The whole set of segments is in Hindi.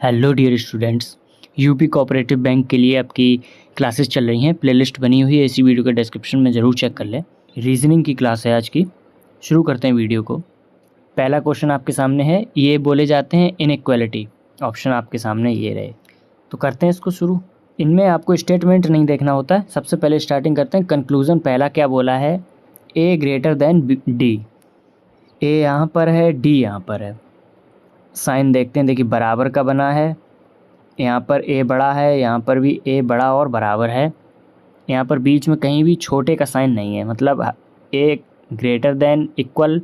Hello dear students, UP cooperative bank के लिए आपकी क्लासेस चल रही हैं। प्लेलिस्ट बनी हुई है, इसी वीडियो के डिस्क्रिप्शन में ज़रूर चेक कर लें। रीजनिंग की क्लास है आज की। शुरू करते हैं वीडियो को। पहला क्वेश्चन आपके सामने है, ये बोले जाते हैं इनइक्वालिटी। ऑप्शन आपके सामने ये रहे, तो करते हैं इसको शुरू। इनमें आपको स्टेटमेंट नहीं देखना होता है। सबसे पहले स्टार्टिंग करते हैं कंक्लूज़न। पहला क्या बोला है, ए ग्रेटर देन डी। ए यहाँ पर है, डी यहाँ पर है। साइन देखते हैं, देखिए बराबर का बना है। यहाँ पर ए बड़ा है, यहाँ पर भी ए बड़ा और बराबर है। यहाँ पर बीच में कहीं भी छोटे का साइन नहीं है, मतलब ए ग्रेटर देन इक्वल,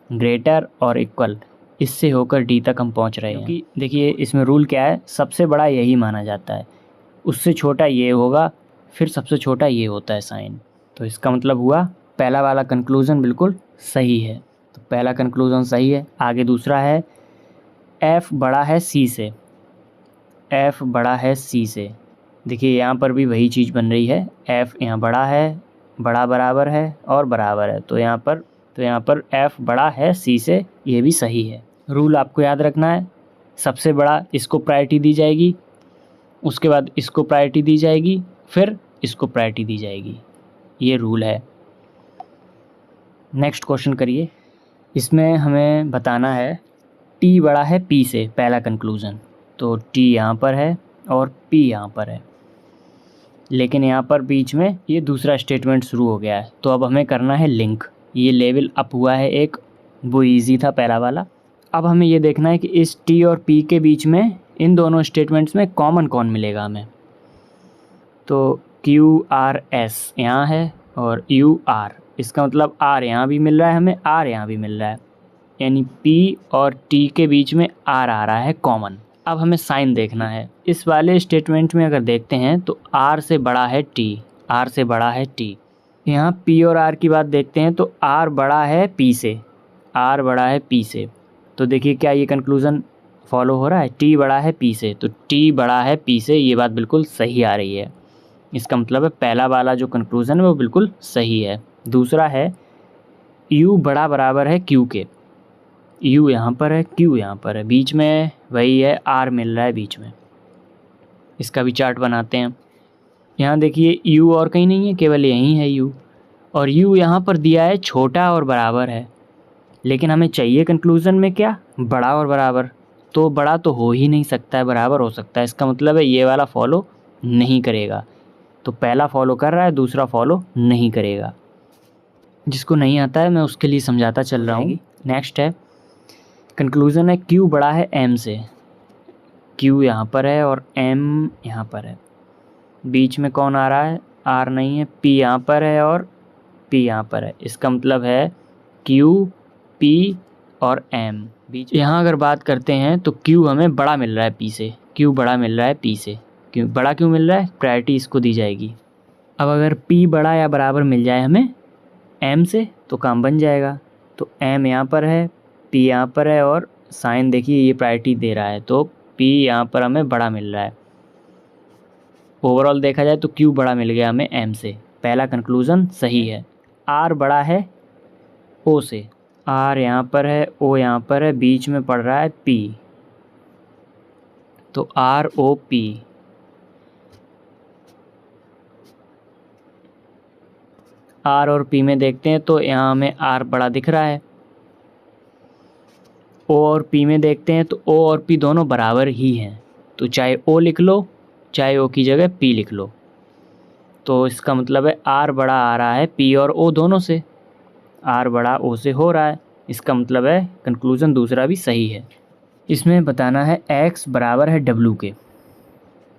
ग्रेटर और इक्वल, इससे होकर डी तक हम पहुँच रहे हैं। क्योंकि देखिए इसमें रूल क्या है, सबसे बड़ा यही माना जाता है, उससे छोटा ये होगा, फिर सबसे छोटा ये होता है साइन। तो इसका मतलब हुआ पहला वाला कंक्लूज़न बिल्कुल सही है। तो पहला कंक्लूज़न सही है। आगे दूसरा है, एफ़ बड़ा है सी से। एफ़ बड़ा है सी से। देखिए यहाँ पर भी वही चीज़ बन रही है। एफ़ यहाँ बड़ा है, बड़ा बराबर है और बराबर है, तो यहाँ पर एफ़ बड़ा है सी से, ये भी सही है। रूल आपको याद रखना है, सबसे बड़ा इसको प्रायोरिटी दी जाएगी, उसके बाद इसको प्रायोरिटी दी जाएगी, फिर इसको प्रायोरिटी दी जाएगी। ये रूल है। नेक्स्ट क्वेश्चन करिए। इसमें हमें बताना है टी बड़ा है पी से, पहला कंक्लूज़न। तो टी यहाँ पर है और पी यहाँ पर है, लेकिन यहाँ पर बीच में ये दूसरा स्टेटमेंट शुरू हो गया है, तो अब हमें करना है लिंक। ये लेवल अप हुआ है एक, वो इजी था पहला वाला। अब हमें ये देखना है कि इस टी और पी के बीच में, इन दोनों स्टेटमेंट्स में कॉमन कौन मिलेगा हमें। तो क्यू आर एस यहाँ है और यू आर, इसका मतलब आर यहाँ भी मिल रहा है हमें, आर यहाँ भी मिल रहा है, यानी पी और टी के बीच में आर आ रहा है कॉमन। अब हमें साइन देखना है। इस वाले स्टेटमेंट में अगर देखते हैं तो आर से बड़ा है टी, आर से बड़ा है टी। यहाँ पी और आर की बात देखते हैं तो आर बड़ा है पी से, आर बड़ा है पी से। तो देखिए क्या ये कंक्लूज़न फॉलो हो रहा है, टी बड़ा है पी से, तो टी बड़ा है पी से, ये बात बिल्कुल सही आ रही है। इसका मतलब है पहला वाला जो कंक्लूज़न है वो बिल्कुल सही है। दूसरा है यू बड़ा बराबर है क्यू के। यू यहाँ पर है, क्यू यहाँ पर है, बीच में वही है, आर मिल रहा है बीच में। इसका भी चार्ट बनाते हैं। यहाँ देखिए यू और कहीं नहीं है, केवल यहीं है यू, और यू यहाँ पर दिया है छोटा और बराबर है, लेकिन हमें चाहिए कंक्लूज़न में क्या, बड़ा और बराबर। तो बड़ा तो हो ही नहीं सकता है, बराबर हो सकता है। इसका मतलब है ये वाला फॉलो नहीं करेगा। तो पहला फॉलो कर रहा है, दूसरा फॉलो नहीं करेगा। जिसको नहीं आता है मैं उसके लिए समझाता चल रहा हूँ। नेक्स्ट है कंक्लूज़न है क्यू बड़ा है एम से। क्यू यहाँ पर है और एम यहाँ पर है, बीच में कौन आ रहा है, आर नहीं है, पी यहाँ पर है और पी यहाँ पर है। इसका मतलब है क्यू, पी और एम बीच। यहाँ अगर बात करते हैं तो क्यू हमें बड़ा मिल रहा है पी से, क्यू बड़ा मिल रहा है पी से। क्यों बड़ा क्यों मिल रहा है, प्रायोरिटी इसको दी जाएगी। अब अगर पी बड़ा या बराबर मिल जाए हमें एम से तो काम बन जाएगा। तो एम यहाँ पर है, पी यहाँ पर है और साइन देखिए ये प्रायोरिटी दे रहा है, तो पी यहाँ पर हमें बड़ा मिल रहा है। ओवरऑल देखा जाए तो क्यू बड़ा मिल गया हमें एम से, पहला कंक्लूज़न सही है। आर बड़ा है ओ से। आर यहाँ पर है, ओ यहाँ पर है, बीच में पड़ रहा है पी, तो आर ओ पी। आर और पी में देखते हैं तो यहाँ हमें आर बड़ा दिख रहा है। ओ और पी में देखते हैं तो ओ और पी दोनों बराबर ही हैं, तो चाहे ओ लिख लो चाहे ओ की जगह पी लिख लो। तो इसका मतलब है आर बड़ा आ रहा है पी और ओ दोनों से, आर बड़ा ओ से हो रहा है। इसका मतलब है कंक्लूज़न दूसरा भी सही है। इसमें बताना है एक्स बराबर है डब्लू के।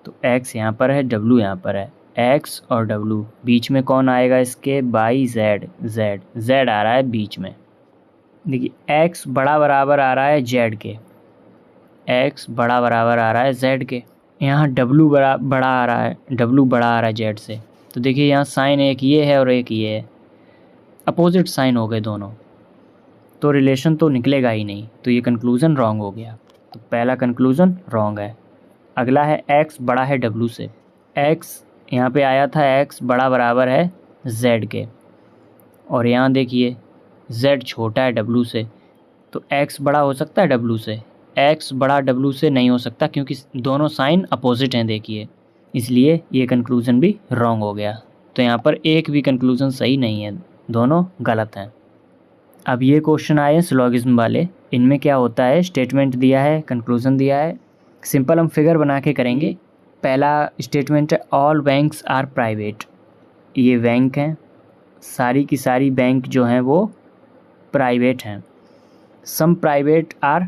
तो एक्स यहाँ पर है, डब्लू यहाँ पर है। एक्स और डब्लू बीच में कौन आएगा इसके, बाई जेड, जेड, जेड आ रहा है बीच में। देखिए एक्स बड़ा बराबर आ रहा है जेड के, एक्स बड़ा बराबर आ रहा है जेड के। यहाँ डब्लू बड़ा आ रहा है, डब्लू बड़ा आ रहा है जेड से। तो देखिए यहाँ साइन एक ये है और एक ये है, अपोजिट साइन हो गए दोनों, तो रिलेशन तो निकलेगा ही नहीं, तो ये कंक्लूज़न रॉन्ग हो गया। तो पहला कंक्लूज़न रॉन्ग है। अगला है एक्स बड़ा है डब्लू से। एक्स यहाँ पे आया था, एक्स बड़ा बराबर है जेड के, और यहाँ देखिए जेड छोटा है डब्लू से, तो एक्स बड़ा हो सकता है डब्लू से, x बड़ा w से नहीं हो सकता क्योंकि दोनों साइन अपोजिट हैं देखिए, इसलिए ये कंक्लूज़न भी रॉन्ग हो गया। तो यहाँ पर एक भी कंक्लूज़न सही नहीं है, दोनों गलत हैं। अब ये क्वेश्चन आए सिलोगिज्म वाले, इनमें क्या होता है, स्टेटमेंट दिया है, कंक्लूज़न दिया है, सिंपल हम फिगर बना के करेंगे। पहला स्टेटमेंट है ऑल बैंक्स आर प्राइवेट, ये बैंक हैं, सारी की सारी बैंक जो हैं वो प्राइवेट हैं। सम प्राइवेट आर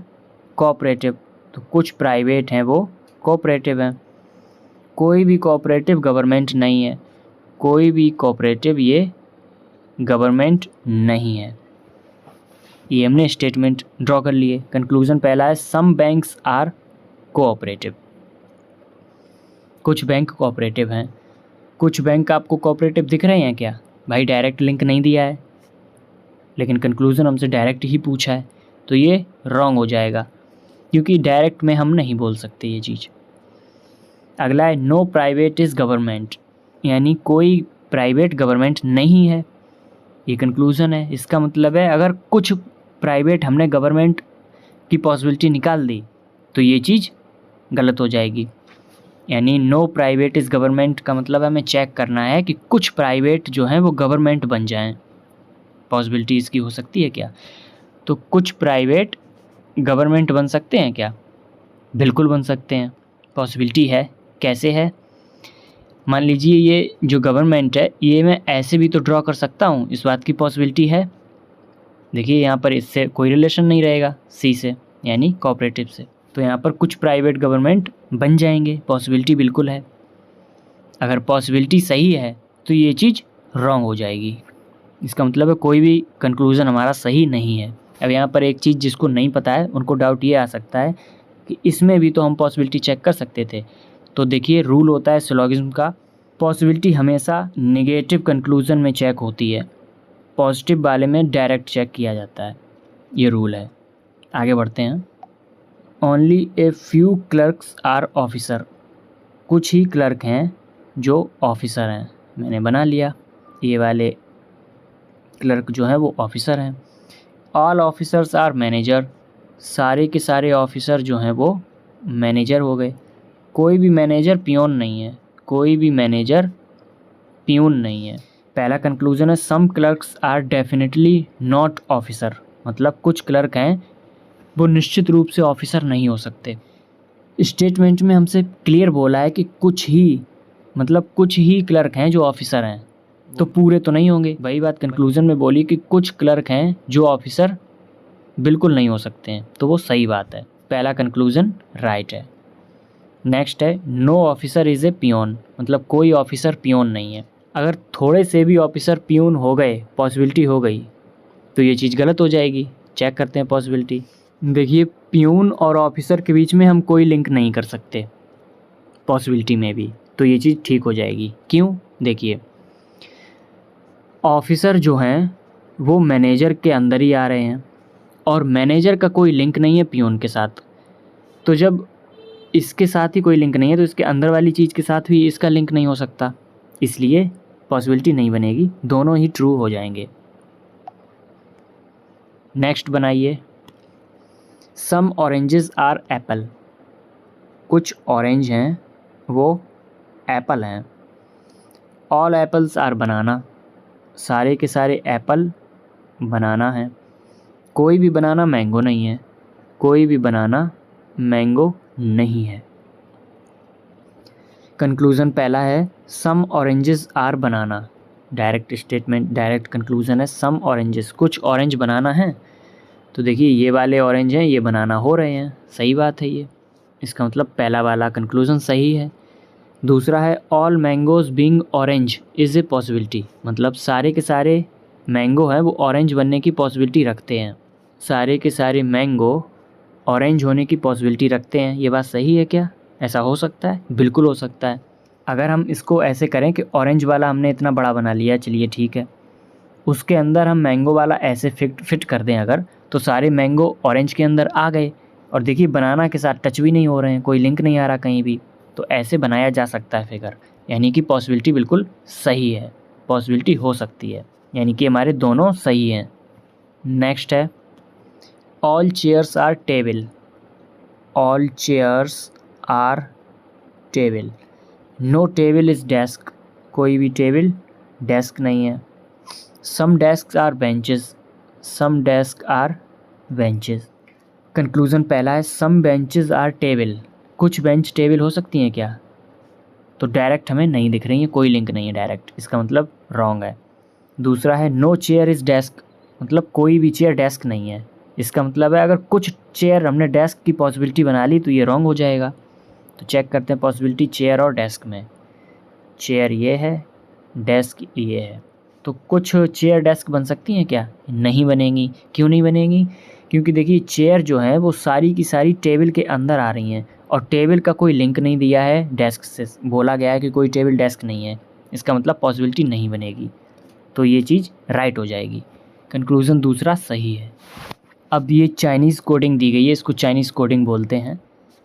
कोऑपरेटिव, तो कुछ प्राइवेट हैं वो कोऑपरेटिव हैं। कोई भी कोऑपरेटिव गवर्नमेंट नहीं है, कोई भी कोऑपरेटिव ये गवर्नमेंट नहीं है। ये हमने स्टेटमेंट ड्रॉ कर लिए। कंक्लूज़न पहला है सम बैंक्स आर कोऑपरेटिव, कुछ बैंक कोऑपरेटिव हैं। कुछ बैंक आपको कोऑपरेटिव दिख रहे हैं क्या? भाई डायरेक्ट लिंक नहीं दिया है, लेकिन कंक्लूज़न हमसे डायरेक्ट ही पूछा है, तो ये रॉन्ग हो जाएगा क्योंकि डायरेक्ट में हम नहीं बोल सकते ये चीज़। अगला है नो प्राइवेट इज़ गवर्नमेंट, यानी कोई प्राइवेट गवर्नमेंट नहीं है, ये कंक्लूज़न है। इसका मतलब है अगर कुछ प्राइवेट हमने गवर्नमेंट की पॉसिबिलिटी निकाल दी तो ये चीज़ गलत हो जाएगी। यानी नो प्राइवेट इज़ गवर्नमेंट का मतलब हमें चेक करना है कि कुछ प्राइवेट जो हैं वो गवर्नमेंट बन जाएं, पॉसिबिलिटी इसकी हो सकती है क्या? तो कुछ प्राइवेट गवर्नमेंट बन सकते हैं क्या? बिल्कुल बन सकते हैं, पॉसिबिलिटी है। कैसे है? मान लीजिए ये जो गवर्नमेंट है ये मैं ऐसे भी तो ड्रॉ कर सकता हूँ, इस बात की पॉसिबिलिटी है। देखिए यहाँ पर इससे कोई रिलेशन नहीं रहेगा सी से, यानी कोऑपरेटिव से, तो यहाँ पर कुछ प्राइवेट गवर्नमेंट बन जाएंगे, पॉसिबिलिटी बिल्कुल है। अगर पॉसिबिलिटी सही है तो ये चीज़ रॉन्ग हो जाएगी, इसका मतलब है कोई भी कंक्लूज़न हमारा सही नहीं है। अब यहाँ पर एक चीज़ जिसको नहीं पता है उनको डाउट ये आ सकता है कि इसमें भी तो हम पॉसिबिलिटी चेक कर सकते थे। तो देखिए रूल होता है सिलोगिज्म का, पॉसिबिलिटी हमेशा नेगेटिव कंक्लूज़न में चेक होती है, पॉजिटिव वाले में डायरेक्ट चेक किया जाता है, ये रूल है। आगे बढ़ते हैं। Only a few clerks are officer, कुछ ही क्लर्क हैं जो ऑफिसर हैं। मैंने बना लिया, ये वाले क्लर्क जो हैं वो ऑफिसर हैं। ऑल ऑफिसर्स आर मैनेजर, सारे के सारे ऑफिसर जो हैं वो मैनेजर हो गए। कोई भी मैनेजर पियोन नहीं है, कोई भी मैनेजर पियून नहीं है। पहला कंक्लूज़न है some clerks are definitely not officer, मतलब कुछ क्लर्क हैं वो निश्चित रूप से ऑफिसर नहीं हो सकते। स्टेटमेंट में हमसे क्लियर बोला है कि कुछ ही, मतलब कुछ ही क्लर्क हैं जो ऑफिसर हैं, तो पूरे तो नहीं होंगे। वही बात कंक्लूज़न में बोली कि कुछ क्लर्क हैं जो ऑफिसर बिल्कुल नहीं हो सकते हैं, तो वो सही बात है। पहला कंक्लूज़न राइट है। नेक्स्ट है no officer is a peon, मतलब कोई ऑफिसर पियोन नहीं है। अगर थोड़े से भी ऑफिसर पियून हो गए, पॉसिबिलिटी हो गई, तो ये चीज़ गलत हो जाएगी। चेक करते हैं पॉसिबिलिटी। देखिए पियून और ऑफिसर के बीच में हम कोई लिंक नहीं कर सकते पॉसिबिलिटी में भी, तो ये चीज़ ठीक हो जाएगी। क्यों? देखिए ऑफिसर जो हैं वो मैनेजर के अंदर ही आ रहे हैं और मैनेजर का कोई लिंक नहीं है पियून के साथ, तो जब इसके साथ ही कोई लिंक नहीं है तो इसके अंदर वाली चीज़ के साथ भी इसका लिंक नहीं हो सकता, इसलिए पॉसिबिलिटी नहीं बनेगी, दोनों ही ट्रू हो जाएंगे। नेक्स्ट बनाइए सम ऑरेंजेस आर एप्पल, कुछ ऑरेंज हैं वो एप्पल हैं। ऑल एप्पल्स आर बनाना, सारे के सारे एप्पल बनाना है। कोई भी बनाना मैंगो नहीं है, कोई भी बनाना मैंगो नहीं है। कंक्लूज़न पहला है some oranges are banana, direct statement, direct conclusion है सम ऑरेंजेस, कुछ ऑरेंज बनाना है, तो देखिए ये वाले ऑरेंज हैं, ये बनाना हो रहे हैं, सही बात है ये, इसका मतलब पहला वाला कंक्लूज़न सही है। दूसरा है all mangoes being orange is a possibility, मतलब सारे के सारे मैंगो हैं वो ऑरेंज बनने की पॉसिबिलिटी रखते हैं, सारे के सारे मैंगो ऑरेंज होने की पॉसिबिलिटी रखते हैं। ये बात सही है क्या? ऐसा हो सकता है? बिल्कुल हो सकता है। अगर हम इसको ऐसे करें कि ऑरेंज वाला हमने इतना बड़ा बना लिया, चलिए ठीक है, उसके अंदर हम मैंगो वाला ऐसे फिट कर दें अगर, तो सारे मैंगो ऑरेंज के अंदर आ गए और देखिए बनाना के साथ टच भी नहीं हो रहे हैं, कोई लिंक नहीं आ रहा कहीं भी, तो ऐसे बनाया जा सकता है फिगर, यानी कि पॉसिबिलिटी बिल्कुल सही है, पॉसिबिलिटी हो सकती है, यानी कि हमारे दोनों सही हैं। नेक्स्ट है all chairs are table, all chairs are table. No table is desk, कोई भी टेबल डेस्क नहीं है। Some desk are benches, some desk are benches. Conclusion पहला है सम बेंचेस आर टेबल, कुछ बेंच टेबल हो सकती हैं क्या? तो डायरेक्ट हमें नहीं दिख रही है, कोई लिंक नहीं है डायरेक्ट, इसका मतलब रॉन्ग है। दूसरा है नो चेयर इज़ डेस्क, मतलब कोई भी चेयर डेस्क नहीं है, इसका मतलब है अगर कुछ चेयर हमने डेस्क की पॉसिबिलिटी बना ली तो ये रॉन्ग हो जाएगा। तो चेक करते हैं पॉसिबिलिटी चेयर और डेस्क में। चेयर ये है, डेस्क ये है, तो कुछ चेयर डेस्क बन सकती हैं क्या? नहीं बनेंगी। क्यों नहीं बनेंगी? क्योंकि देखिए चेयर जो है वो सारी की सारी टेबल के अंदर आ रही हैं और टेबल का कोई लिंक नहीं दिया है डेस्क से, बोला गया है कि कोई टेबल डेस्क नहीं है, इसका मतलब पॉसिबिलिटी नहीं बनेगी, तो ये चीज़ राइट हो जाएगी। कंक्लूज़न दूसरा सही है। अब ये चाइनीज़ कोडिंग दी गई है, इसको चाइनीज़ कोडिंग बोलते हैं।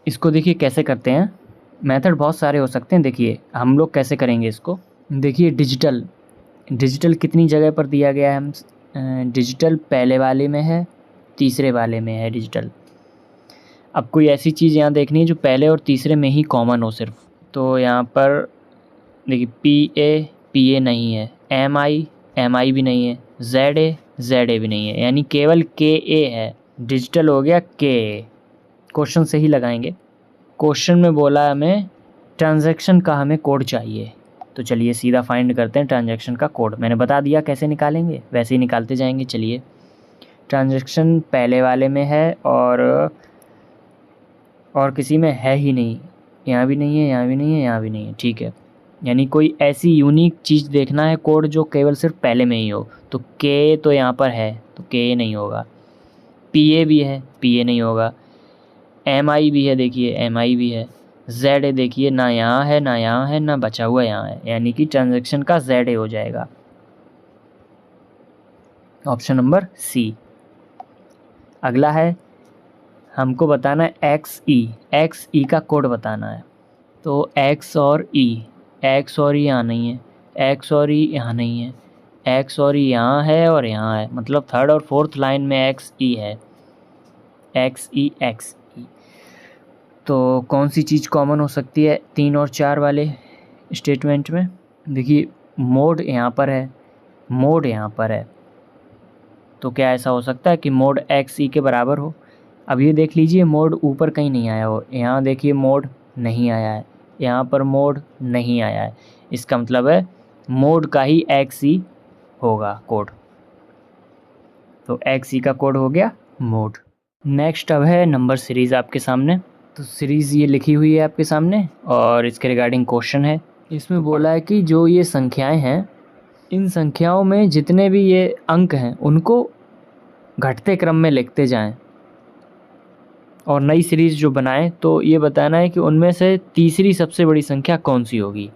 इसको देखिए कैसे करते हैं, मेथड बहुत सारे हो सकते हैं। देखिए हम लोग कैसे करेंगे इसको। देखिए डिजिटल, डिजिटल कितनी जगह पर दिया गया है? हम डिजिटल पहले वाले में है, तीसरे वाले में है डिजिटल। अब कोई ऐसी चीज़ यहाँ देखनी है जो पहले और तीसरे में ही कॉमन हो सिर्फ, तो यहाँ पर देखिए पी ए नहीं है, एम आई भी नहीं है, जेड ए भी नहीं है, यानी केवल के ए है। डिजिटल हो गया के ए। क्वेश्चन से ही लगाएंगे। क्वेश्चन में बोला हमें ट्रांजैक्शन का हमें कोड चाहिए, तो चलिए सीधा फाइंड करते हैं ट्रांजैक्शन का कोड। मैंने बता दिया कैसे निकालेंगे, वैसे ही निकालते जाएंगे। चलिए ट्रांजैक्शन पहले वाले में है और किसी में है ही नहीं, यहाँ भी नहीं है, यहाँ भी नहीं है, यहाँ भी नहीं है, ठीक है। यानी कोई ऐसी यूनिक चीज़ देखना है कोड जो केवल सिर्फ पहले में ही हो, तो के तो यहाँ पर है तो के नहीं होगा, पी ए भी है, पी ए नहीं होगा, एम आई भी है, देखिए एम आई भी है, जेड ए देखिए ना यहाँ है ना यहाँ है ना बचा हुआ यहाँ है, यानी कि ट्रांजैक्शन का जेड ए हो जाएगा, ऑप्शन नंबर सी। अगला है हमको बताना है एक्स ई का कोड बताना है। तो एक्स और ई यहाँ नहीं है, एक्स और ई यहाँ नहीं है, एक्स और ई यहाँ है और यहाँ है, मतलब थर्ड और फोर्थ लाइन में एक्स ई है, एक्स ई। तो कौन सी चीज़ कॉमन हो सकती है 3 और 4 वाले स्टेटमेंट में? देखिए मोड यहाँ पर है, मोड यहाँ पर है, तो क्या ऐसा हो सकता है कि मोड एक्स ई के बराबर हो? अब ये देख लीजिए मोड ऊपर कहीं नहीं आया हो, यहाँ देखिए मोड नहीं आया है, यहाँ पर मोड नहीं आया है, इसका मतलब है मोड का ही एक्स ई होगा कोड, तो एक्स ई का कोड हो गया मोड। नेक्स्ट अब है नंबर सीरीज़ आपके सामने। तो सीरीज़ ये लिखी हुई है आपके सामने और इसके रिगार्डिंग क्वेश्चन है। इसमें बोला है कि जो ये संख्याएं हैं, इन संख्याओं में जितने भी ये अंक हैं उनको घटते क्रम में लिखते जाएं और नई सीरीज़ जो बनाएं, तो ये बताना है कि उनमें से तीसरी सबसे बड़ी संख्या कौन सी होगी।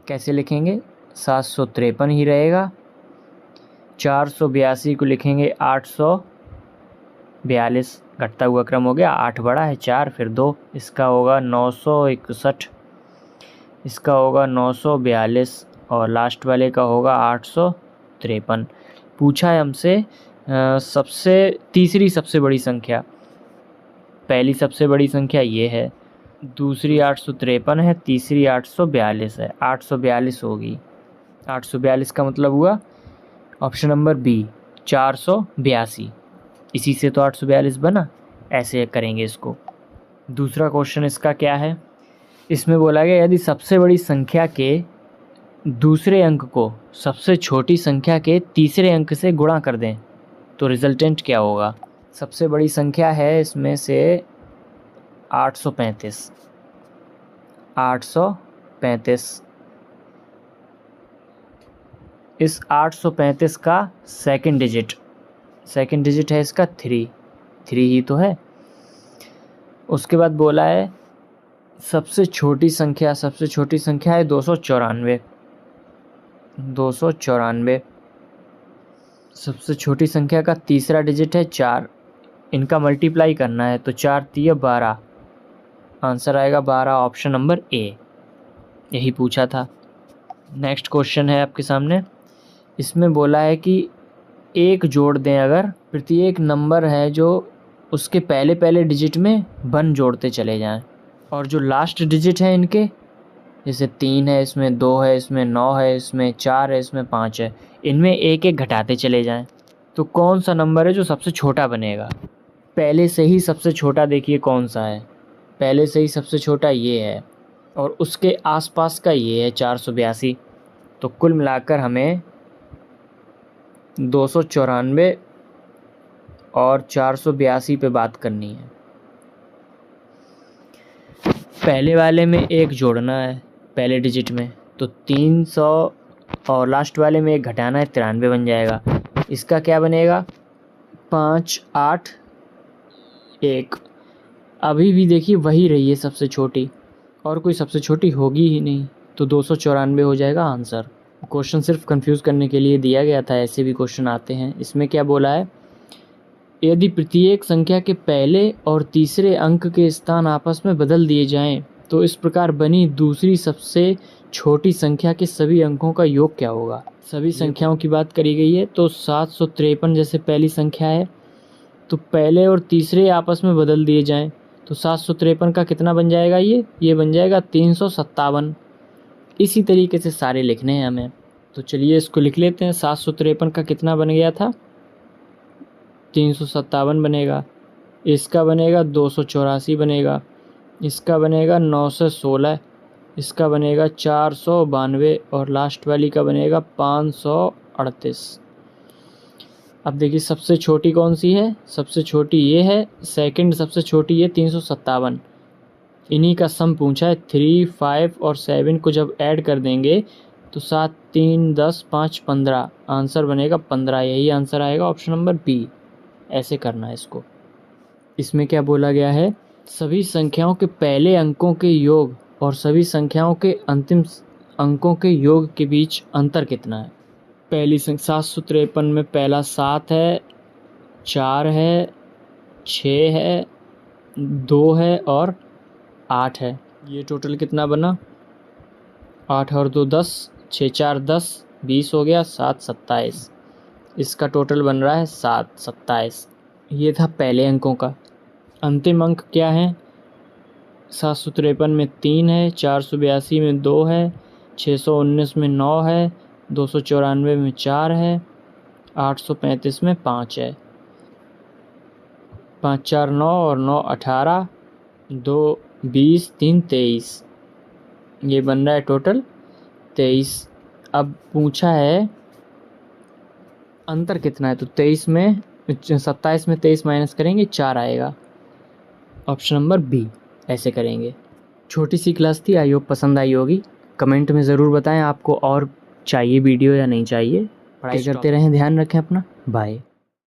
कैसे लिखेंगे? 753 ही रहेगा, 482 को लिखेंगे 842, घटता हुआ क्रम हो गया, 8 बड़ा है 4 फिर 2, इसका होगा 961, इसका होगा 942 और लास्ट वाले का होगा 853। पूछा है हमसे सबसे तीसरी सबसे बड़ी संख्या। पहली सबसे बड़ी संख्या ये है, दूसरी 853 है, तीसरी 842 है, 842 होगी। 842 का मतलब हुआ ऑप्शन नंबर बी 482, इसी से तो 842 बना। ऐसे करेंगे इसको। दूसरा क्वेश्चन इसका क्या है, इसमें बोला गया यदि सबसे बड़ी संख्या के दूसरे अंक को सबसे छोटी संख्या के तीसरे अंक से गुणा कर दें तो रिजल्टेंट क्या होगा। सबसे बड़ी संख्या है इसमें से 835, 835, इस 835 का सेकंड डिजिट है इसका 3 ही तो है। उसके बाद बोला है सबसे छोटी संख्या है 294, सबसे छोटी संख्या का तीसरा डिजिट है 4, इनका मल्टीप्लाई करना है तो 4 3 12, आंसर आएगा 12, ऑप्शन नंबर ए। यही पूछा था। नेक्स्ट क्वेश्चन है आपके सामने, इसमें बोला है कि एक जोड़ दें अगर प्रत्येक नंबर है जो उसके पहले पहले डिजिट में 1 जोड़ते चले जाएं, और जो लास्ट डिजिट है इनके, जैसे 3 है, इसमें 2 है, इसमें 9 है, इसमें 4 है, इसमें 5 है, इनमें एक एक घटाते चले जाएं। तो कौन सा नंबर है जो सबसे छोटा बनेगा? पहले से ही सबसे छोटा देखिए कौन सा है। पहले से ही सबसे छोटा ये है, और उसके आसपास का ये है 482। तो कुल मिलाकर हमें 294 और 482 पे बात करनी है। पहले वाले में एक जोड़ना है पहले डिजिट में, तो 300, और लास्ट वाले में एक घटाना है, 93 बन जाएगा। इसका क्या बनेगा? 5 8 1। अभी भी देखिए वही रही है सबसे छोटी, और कोई सबसे छोटी होगी ही नहीं, तो 294 हो जाएगा आंसर। क्वेश्चन सिर्फ कंफ्यूज करने के लिए दिया गया था, ऐसे भी क्वेश्चन आते हैं। इसमें क्या बोला है? यदि प्रत्येक संख्या के पहले और तीसरे अंक के स्थान आपस में बदल दिए जाएं, तो इस प्रकार बनी दूसरी सबसे छोटी संख्या के सभी अंकों का योग क्या होगा? सभी संख्याओं की बात करी गई है, तो 753 जैसे पहली संख्या है, तो पहले और तीसरे आपस में बदल दिए जाएं, तो 753 का कितना बन जाएगा? ये बन जाएगा 357। इसी तरीके से सारे लिखने हैं हमें। तो चलिए इसको लिख लेते हैं। 753 का कितना बन गया था? 357 बनेगा। इसका बनेगा 284 बनेगा। इसका बनेगा 916। इसका बनेगा 492, और लास्ट वाली का बनेगा 538। अब देखिए सबसे छोटी कौन सी है? सबसे छोटी ये है। सेकंड सबसे छोटी है 357। इन्हीं का सम पूछा है। 3, 5 और 7 को जब ऐड कर देंगे तो 7, 3, 10, 5, 15, आंसर बनेगा 15। यही आंसर आएगा, ऑप्शन नंबर बी। ऐसे करना है इसको। इसमें क्या बोला गया है? सभी संख्याओं के पहले अंकों के योग और सभी संख्याओं के अंतिम अंकों के योग के बीच अंतर कितना है? पहली संख्या 753 में पहला 7 है, 4 है, 6 है, 2 है और 8 है। ये टोटल कितना बना? 8 और 2 10, 6 4 10, 20 हो गया, 7 27। इसका टोटल बन रहा है 7 27। ये था पहले अंकों का। अंतिम अंक क्या है? 753 में 3 है, 482 में 2 है, 619 में 9 है, 294 में 4 है, 835 में 5 है। 5 4 9 और 9 18, 2 20, 3 23। ये बन रहा है टोटल 23। अब पूछा है अंतर कितना है, तो 27 में 23 माइनस करेंगे 4 आएगा, ऑप्शन नंबर बी। ऐसे करेंगे। छोटी सी क्लास थी, आई होप पसंद आई होगी। कमेंट में ज़रूर बताएं आपको और चाहिए वीडियो या नहीं चाहिए। पढ़ाई करते रहें, ध्यान रखें अपना। बाय।